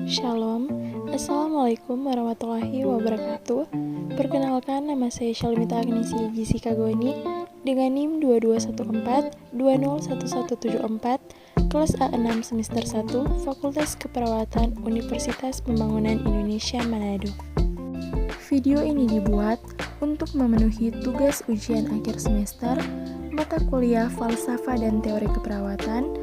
Shalom, Assalamualaikum warahmatullahi wabarakatuh. Perkenalkan, nama saya Shalmita Agnesi Jessica Goni dengan NIM 2214-201174, kelas A6 semester 1, Fakultas Keperawatan Universitas Pembangunan Indonesia Manado. Video ini dibuat untuk memenuhi tugas ujian akhir semester mata kuliah Falsafah dan Teori Keperawatan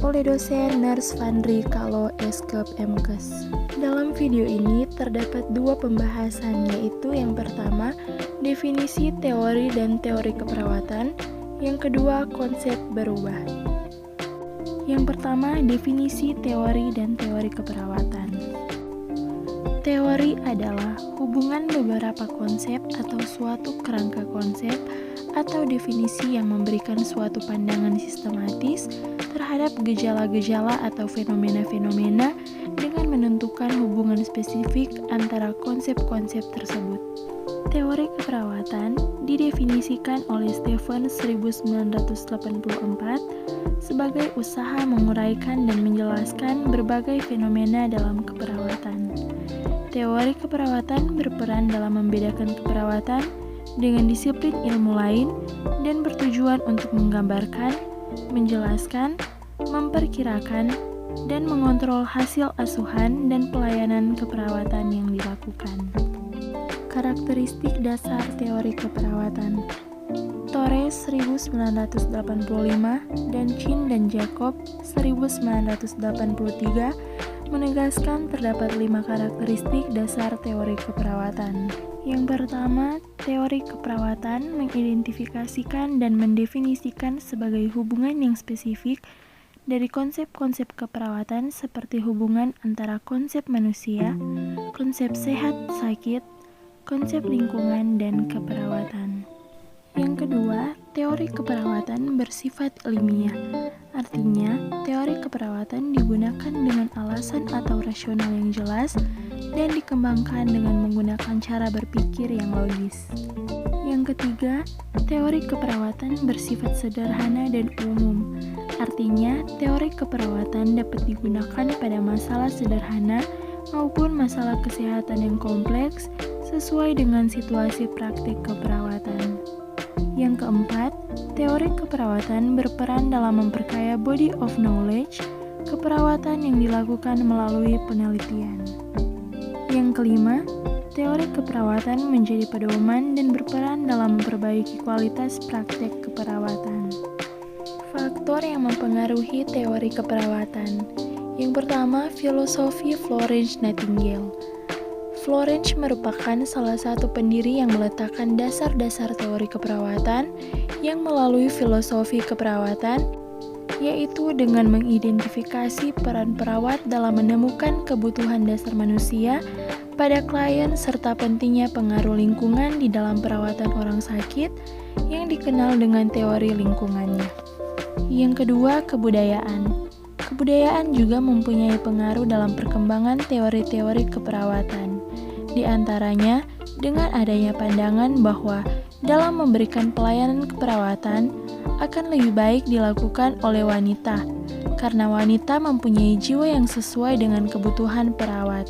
oleh dosen Nurse Fandri Kalo Eskep MKes. Dalam video ini terdapat dua pembahasan, yaitu yang pertama, definisi teori dan teori keperawatan, yang kedua, konsep berubah. Yang pertama, definisi teori dan teori keperawatan. Teori adalah hubungan beberapa konsep atau suatu kerangka konsep atau definisi yang memberikan suatu pandangan sistematis terhadap gejala-gejala atau fenomena-fenomena dengan menentukan hubungan spesifik antara konsep-konsep tersebut. Teori keperawatan didefinisikan oleh Stephen 1984 sebagai usaha menguraikan dan menjelaskan berbagai fenomena dalam keperawatan. Teori keperawatan berperan dalam membedakan keperawatan dengan disiplin ilmu lain dan bertujuan untuk menggambarkan, menjelaskan, memperkirakan, dan mengontrol hasil asuhan dan pelayanan keperawatan yang dilakukan. Karakteristik dasar teori keperawatan. Torres 1985 dan Chin dan Jacob 1983 menegaskan terdapat 5 karakteristik dasar teori keperawatan. Yang pertama, teori keperawatan mengidentifikasikan dan mendefinisikan sebagai hubungan yang spesifik dari konsep-konsep keperawatan seperti hubungan antara konsep manusia, konsep sehat sakit, konsep lingkungan, dan keperawatan. Yang kedua, teori keperawatan bersifat ilmiah. Artinya, teori keperawatan digunakan dengan alasan atau rasional yang jelas dan dikembangkan dengan menggunakan cara berpikir yang logis. Yang ketiga, teori keperawatan bersifat sederhana dan umum. Artinya, teori keperawatan dapat digunakan pada masalah sederhana maupun masalah kesehatan yang kompleks sesuai dengan situasi praktik keperawatan. Yang keempat, teori keperawatan berperan dalam memperkaya body of knowledge keperawatan yang dilakukan melalui penelitian. Yang kelima, teori keperawatan menjadi pedoman dan berperan dalam memperbaiki kualitas praktek keperawatan. Faktor yang mempengaruhi teori keperawatan. Yang pertama, filosofi Florence Nightingale. Florence merupakan salah satu pendiri yang meletakkan dasar-dasar teori keperawatan yang melalui filosofi keperawatan, yaitu dengan mengidentifikasi peran perawat dalam menemukan kebutuhan dasar manusia pada klien serta pentingnya pengaruh lingkungan di dalam perawatan orang sakit yang dikenal dengan teori lingkungannya. Yang kedua, kebudayaan. Kebudayaan juga mempunyai pengaruh dalam perkembangan teori-teori keperawatan. Di antaranya, dengan adanya pandangan bahwa dalam memberikan pelayanan keperawatan akan lebih baik dilakukan oleh wanita, karena wanita mempunyai jiwa yang sesuai dengan kebutuhan perawat.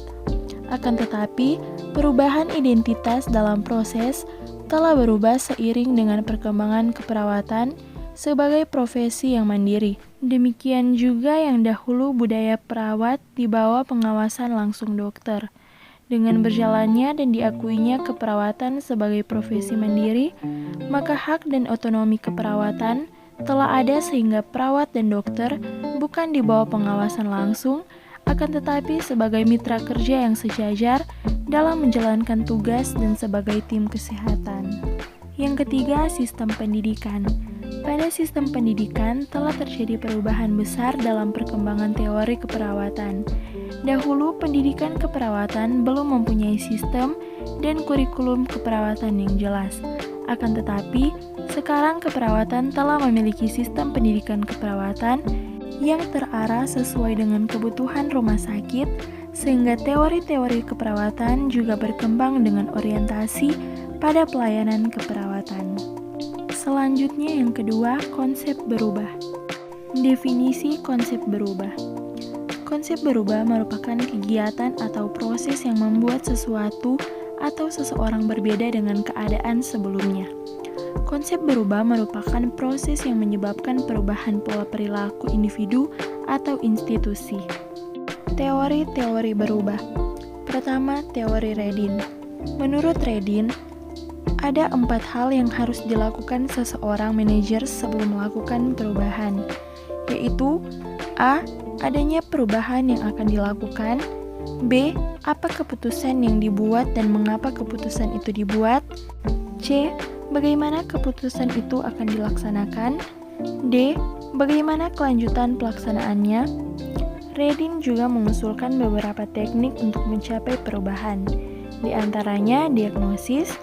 Akan tetapi, perubahan identitas dalam proses telah berubah seiring dengan perkembangan keperawatan sebagai profesi yang mandiri. Demikian juga yang dahulu budaya perawat di bawah pengawasan langsung dokter. Dengan berjalannya dan diakuinya keperawatan sebagai profesi mandiri, maka hak dan otonomi keperawatan telah ada sehingga perawat dan dokter bukan di bawah pengawasan langsung, akan tetapi sebagai mitra kerja yang sejajar dalam menjalankan tugas dan sebagai tim kesehatan. Yang ketiga, sistem pendidikan. Pada sistem pendidikan telah terjadi perubahan besar dalam perkembangan teori keperawatan. Dahulu, pendidikan keperawatan belum mempunyai sistem dan kurikulum keperawatan yang jelas. Akan tetapi, sekarang keperawatan telah memiliki sistem pendidikan keperawatan yang terarah sesuai dengan kebutuhan rumah sakit, sehingga teori-teori keperawatan juga berkembang dengan orientasi pada pelayanan keperawatan. Selanjutnya yang kedua, konsep berubah. Definisi konsep berubah. Konsep berubah merupakan kegiatan atau proses yang membuat sesuatu atau seseorang berbeda dengan keadaan sebelumnya. Konsep berubah merupakan proses yang menyebabkan perubahan pola perilaku individu atau institusi. Teori-teori berubah. Pertama, teori Redin. Menurut Redin, ada 4 hal yang harus dilakukan seseorang manajer sebelum melakukan perubahan, yaitu A. Adanya perubahan yang akan dilakukan. B. Apa keputusan yang dibuat dan mengapa keputusan itu dibuat. C. Bagaimana keputusan itu akan dilaksanakan. D. Bagaimana kelanjutan pelaksanaannya. Redin juga mengusulkan beberapa teknik untuk mencapai perubahan, di antaranya diagnosis,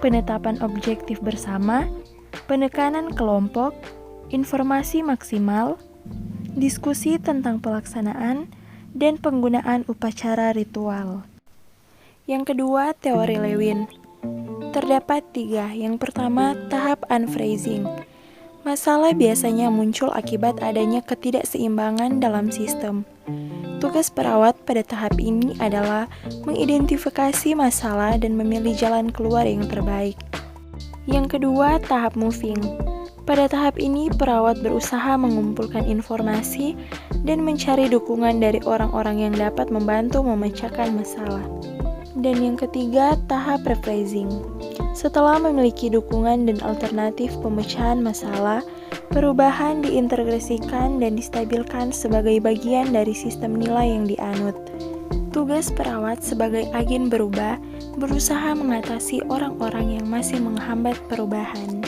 penetapan objektif bersama, penekanan kelompok, informasi maksimal, diskusi tentang pelaksanaan, dan penggunaan upacara ritual. Yang kedua, teori Lewin. Terdapat 3. Yang pertama, tahap unphrasing. Masalah biasanya muncul akibat adanya ketidakseimbangan dalam sistem. Tugas perawat pada tahap ini adalah mengidentifikasi masalah dan memilih jalan keluar yang terbaik. Yang kedua, tahap moving. Pada tahap ini, perawat berusaha mengumpulkan informasi dan mencari dukungan dari orang-orang yang dapat membantu memecahkan masalah. Dan yang ketiga, tahap rephrasing. Setelah memiliki dukungan dan alternatif pemecahan masalah, perubahan diintegrasikan dan distabilkan sebagai bagian dari sistem nilai yang dianut. Tugas perawat sebagai agen berubah berusaha mengatasi orang-orang yang masih menghambat perubahan.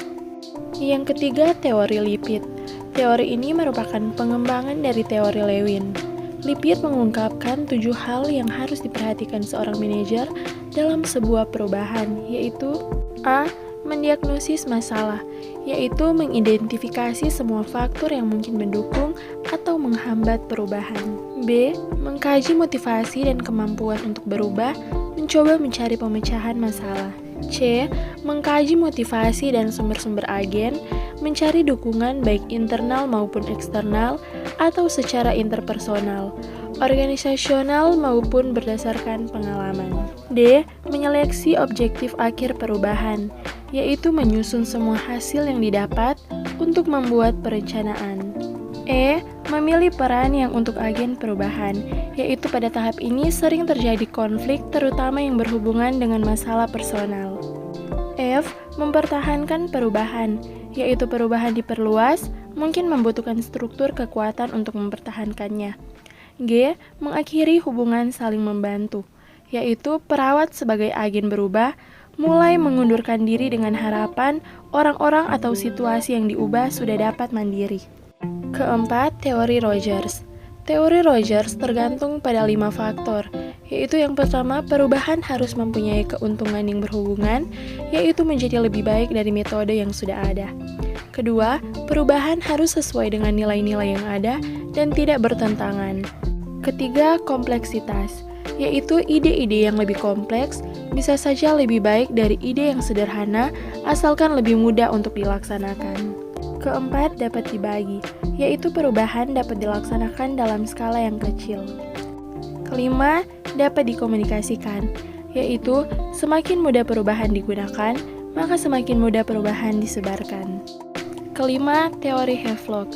Yang ketiga, teori lipid. Teori ini merupakan pengembangan dari teori Lewin. Lipid mengungkapkan 7 hal yang harus diperhatikan seorang manajer dalam sebuah perubahan, yaitu A. Mendiagnosis masalah, yaitu mengidentifikasi semua faktor yang mungkin mendukung atau menghambat perubahan. B. Mengkaji motivasi dan kemampuan untuk berubah, mencoba mencari pemecahan masalah. C. Mengkaji motivasi dan sumber-sumber agen, mencari dukungan baik internal maupun eksternal atau secara interpersonal, organisasional maupun berdasarkan pengalaman. D. Menyeleksi objektif akhir perubahan, yaitu menyusun semua hasil yang didapat untuk membuat perencanaan. E. Memilih peran yang untuk agen perubahan, yaitu pada tahap ini sering terjadi konflik terutama yang berhubungan dengan masalah personal. F. Mempertahankan perubahan, yaitu perubahan diperluas, mungkin membutuhkan struktur kekuatan untuk mempertahankannya. G. Mengakhiri hubungan saling membantu, yaitu perawat sebagai agen berubah, mulai mengundurkan diri dengan harapan orang-orang atau situasi yang diubah sudah dapat mandiri. Keempat, teori Rogers. Teori Rogers tergantung pada 5 faktor, yaitu yang pertama, perubahan harus mempunyai keuntungan yang berhubungan, yaitu menjadi lebih baik dari metode yang sudah ada. Kedua, perubahan harus sesuai dengan nilai-nilai yang ada dan tidak bertentangan. Ketiga, kompleksitas, yaitu ide-ide yang lebih kompleks bisa saja lebih baik dari ide yang sederhana asalkan lebih mudah untuk dilaksanakan. Keempat, dapat dibagi, yaitu perubahan dapat dilaksanakan dalam skala yang kecil. Kelima, dapat dikomunikasikan, yaitu semakin mudah perubahan digunakan, maka semakin mudah perubahan disebarkan. Kelima, teori Havelock.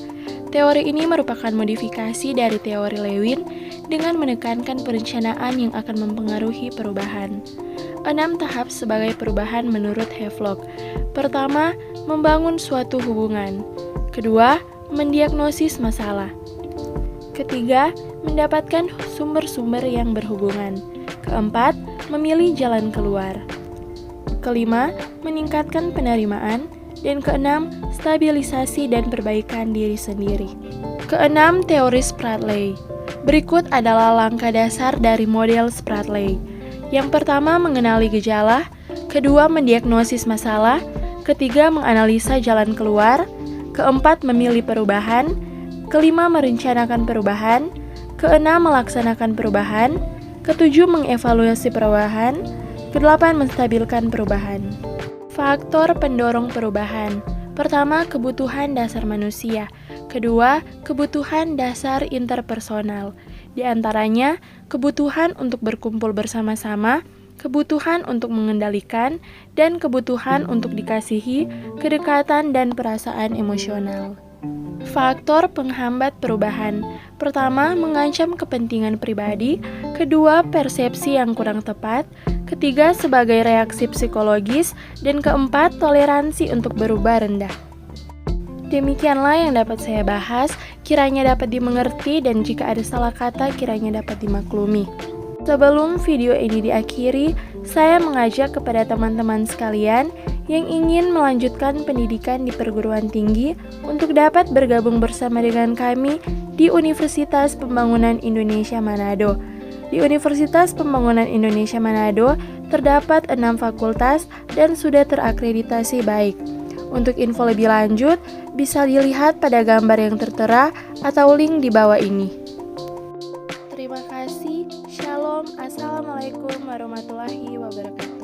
Teori ini merupakan modifikasi dari teori Lewin dengan menekankan perencanaan yang akan mempengaruhi perubahan. 6 tahap sebagai perubahan menurut Havelock. Pertama, membangun suatu hubungan. Kedua, mendiagnosis masalah. Ketiga, mendapatkan sumber-sumber yang berhubungan. Keempat, memilih jalan keluar. Kelima, meningkatkan penerimaan. Dan keenam, stabilisasi dan perbaikan diri sendiri. Keenam, teori Spratly. Berikut adalah langkah dasar dari model Spratly. Yang pertama, mengenali gejala. Kedua, mendiagnosis masalah. Ketiga, menganalisa jalan keluar. Keempat, memilih perubahan. Kelima, merencanakan perubahan. Keenam, melaksanakan perubahan. Ketujuh, mengevaluasi perubahan. Kedelapan, menstabilkan perubahan. Faktor pendorong perubahan. Pertama, kebutuhan dasar manusia. Kedua, kebutuhan dasar interpersonal. Di antaranya, kebutuhan untuk berkumpul bersama-sama, kebutuhan untuk mengendalikan, dan kebutuhan untuk dikasihi, kedekatan, dan perasaan emosional. Faktor penghambat perubahan. Pertama, mengancam kepentingan pribadi. Kedua, persepsi yang kurang tepat. Ketiga, sebagai reaksi psikologis. Dan keempat, toleransi untuk berubah rendah. Demikianlah yang dapat saya bahas, kiranya dapat dimengerti dan jika ada salah kata kiranya dapat dimaklumi. Sebelum video ini diakhiri, saya mengajak kepada teman-teman sekalian yang ingin melanjutkan pendidikan di perguruan tinggi untuk dapat bergabung bersama dengan kami di Universitas Pembangunan Indonesia Manado. Di Universitas Pembangunan Indonesia Manado terdapat 6 fakultas dan sudah terakreditasi baik. Untuk info lebih lanjut, bisa dilihat pada gambar yang tertera atau link di bawah ini. Terima kasih. Shalom. Assalamualaikum warahmatullahi wabarakatuh.